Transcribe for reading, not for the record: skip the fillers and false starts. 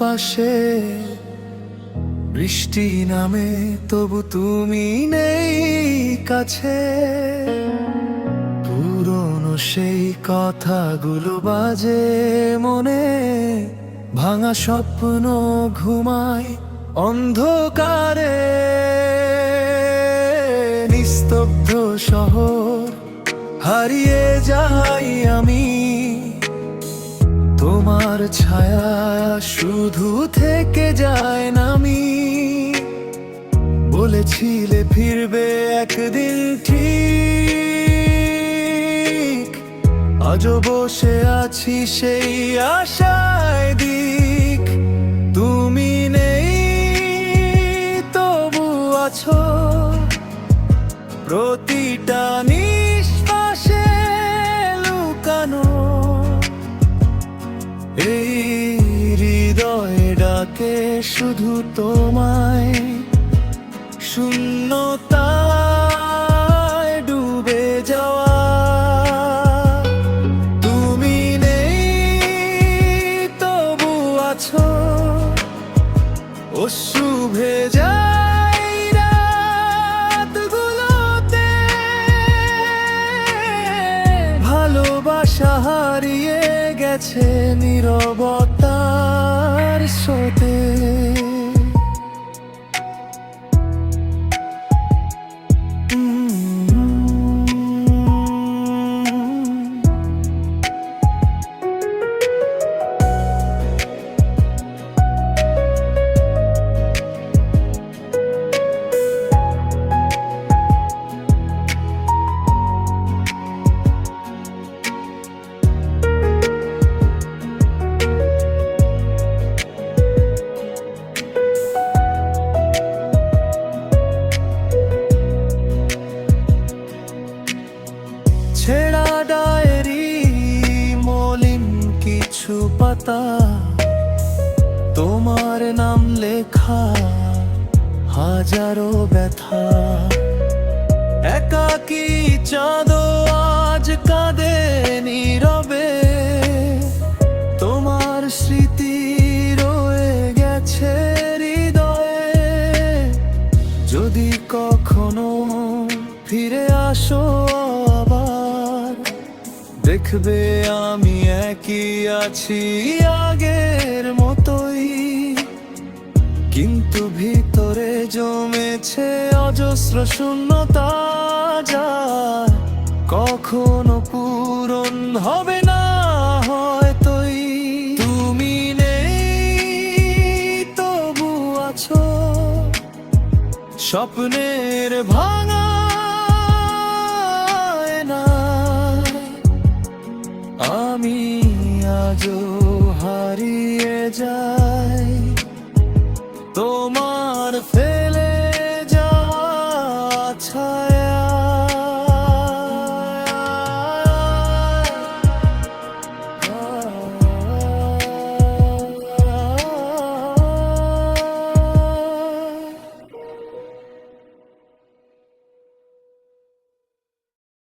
পাশে, বৃষ্টি নামে তবু তুমি নেই কাছে। পুরনো সেই কথাগুলো বাজে মনে, ভাঙা স্বপ্ন ঘুমায় অন্ধকারে। নিস্তব্ধ শহর হারিয়ে যাই আমি, তোমার ছায়া শুধু থেকে যায় নামি। বলেছিলে ফিরবে একদিন ঠিক, আজও বসে আছি সেই আশায় দিক। তুমি নেই তবু আছো প্রতিটা নিঃশ্বাসে লুকানো। এই হৃদয়ে ডাকে শুধু তোমায়, শূন্যতায় ডুবে যাওয়া। তুমি নেই তবু আছো, অশ্রু ভেজাই রাতগুলোতে। ভালোবাসা হারিয়ে গেছে নীরবতার স্রোতে। ছেঁড়া ডায়েরি, মলিন কিছু পাতা, তোমার নাম লেখা হাজারো ব্যথা। একাকী চাঁদও আজ কাঁদে নীরবে, তোমার স্মৃতি রয়ে গেছে হৃদয়ে। যদি কখনো ফিরে আসো আবার, দেখবে আমি একই আছি আগের মতোই। কিন্তু ভিতরে জমেছে অজস্র শূন্যতা, যা কখনো পূরণ হবে না হয়তোই। তুমি নেই তবু আছো স্বপ্নের ভাঙা আয়না। আমি আজও হারিয়ে যাই তোমার